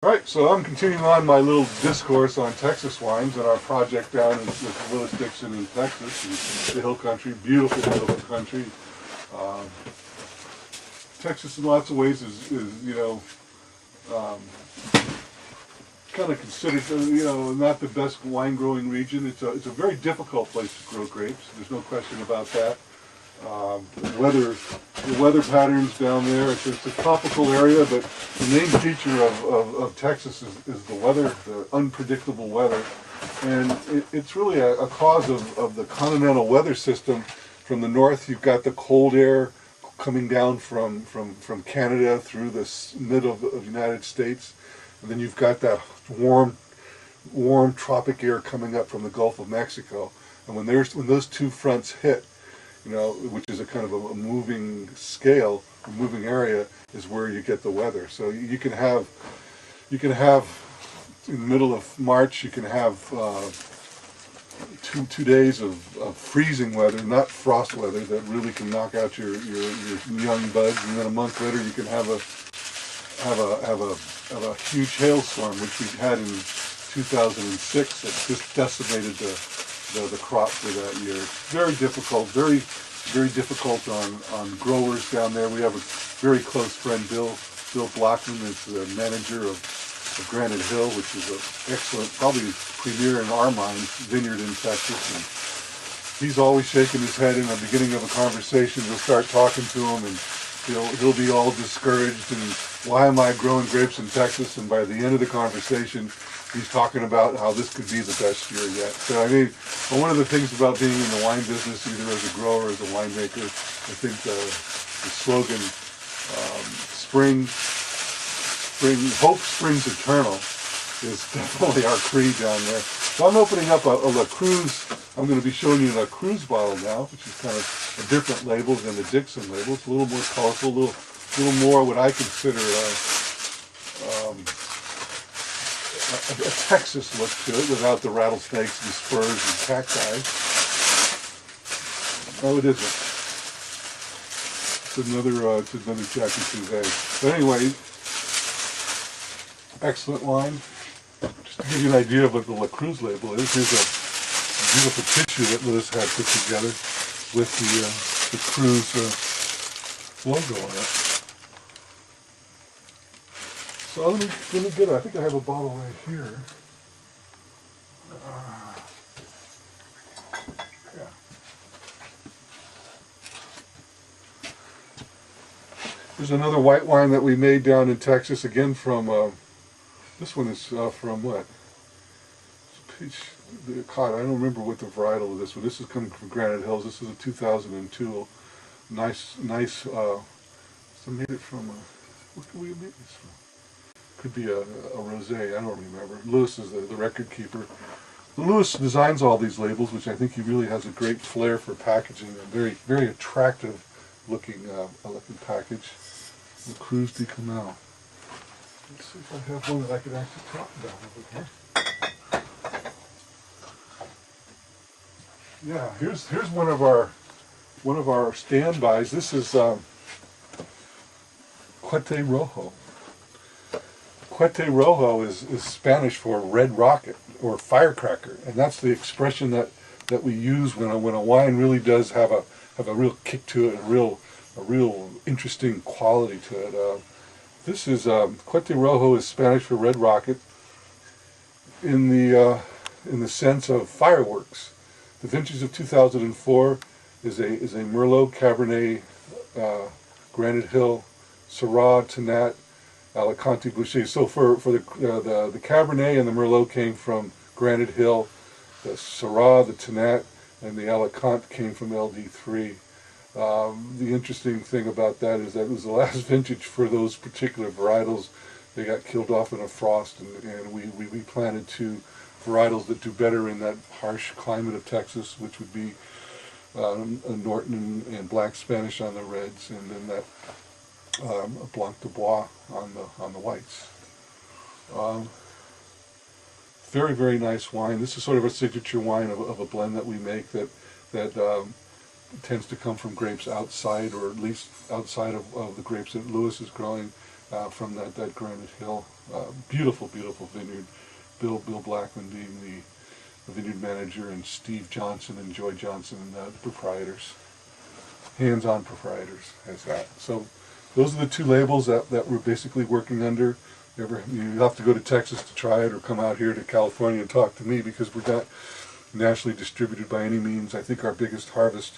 Alright, so I'm continuing on my little discourse on Texas wines and our project down with Willis Dixon in Texas, in the hill country, beautiful, beautiful country. Um, Texas in lots of ways is um, kind of considered, not the best wine growing region. It's a very difficult place to grow grapes. There's no question about that. The weather patterns down there, it's a tropical area, but the main feature of Texas is the weather, the unpredictable weather. And it's really a cause of the continental weather system. From the north, you've got the cold air coming down from Canada through the middle of the United States. And then you've got that warm tropic air coming up from the Gulf of Mexico. And when those two fronts hit, which is a kind of a moving scale, a moving area, is where you get the weather. So you can have in the middle of March, you can have two days of freezing weather, not frost weather, that really can knock out your young buds, and then a month later you can have a huge hailstorm, which we had in 2006, that just decimated the crop for that year. It's very difficult, very difficult on growers down there. We have a very close friend, Bill Blackman, is the manager of Granite Hill, which is an excellent, probably premier in our minds, vineyard in Texas. And he's always shaking his head in the beginning of a conversation. We'll start talking to him, and he'll be all discouraged, and why am I growing grapes in Texas? And by the end of the conversation, he's talking about how this could be the best year yet. So I mean, one of the things about being in the wine business, either as a grower or as a winemaker, I think the slogan, hope springs eternal, is definitely our creed down there. So I'm opening up a La Cruz. I'm going to be showing you a La Cruz bottle now, which is kind of a different label than the Dixon label. It's a little more colorful, a little more what I consider a Texas look to it, without the rattlesnakes and spurs and cacti. Oh, it isn't. It's another Jackie Cuvée. But anyway, excellent wine. Just to give you an idea of what the La Cruz label is, here's a beautiful tissue that Liz had put together with the Cruz logo on it. So let me get it. I think I have a bottle right here. Yeah. There's another white wine that we made down in Texas, again from, this one is from what? Peach, I don't remember what the varietal of this one. This is coming from Granite Hills. This is a 2002. Nice, so made it from, what can we make this from? Could be a rosé, I don't remember. Lewis is the record keeper. Lewis designs all these labels, which I think he really has a great flair for packaging. A very, very attractive looking package. The Cruz de Canal. Let's see if I have one that I could actually talk about over here. Yeah, here's one of our standbys. This is Coturri Rojo. Coturri Rojo is Spanish for red rocket or firecracker, and that's the expression that we use when a wine really does have a real kick to it, a real interesting quality to it. This is Coturri Rojo is Spanish for red rocket in the sense of fireworks. The vintage of 2004 is a Merlot, Cabernet, Granite Hill, Syrah, Tannat, Alicante Boucher. So for the Cabernet and the Merlot came from Granite Hill, the Syrah, the Tannat, and the Alicante came from LD3. The interesting thing about that is that it was the last vintage for those particular varietals. They got killed off in a frost, and we planted two varietals that do better in that harsh climate of Texas, which would be Norton and Black Spanish on the reds, and then that Blanc de Bois on the whites. Very, very nice wine. This is sort of a signature wine of a blend that we make that tends to come from grapes outside, or at least outside of the grapes that Lewis is growing from that Granite Hill Beautiful, beautiful vineyard. Bill Blackman being the vineyard manager, and Steve Johnson and Joy Johnson, the proprietors, hands-on proprietors, as that. So those are the two labels that we're basically working under. You have to go to Texas to try it, or come out here to California and talk to me, because we're not nationally distributed by any means. I think our biggest harvest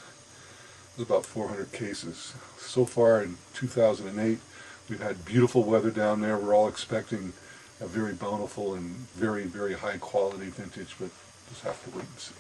was about 400 cases. So far in 2008, we've had beautiful weather down there. We're all expecting a very bountiful and very, very high quality vintage, but just have to wait and see.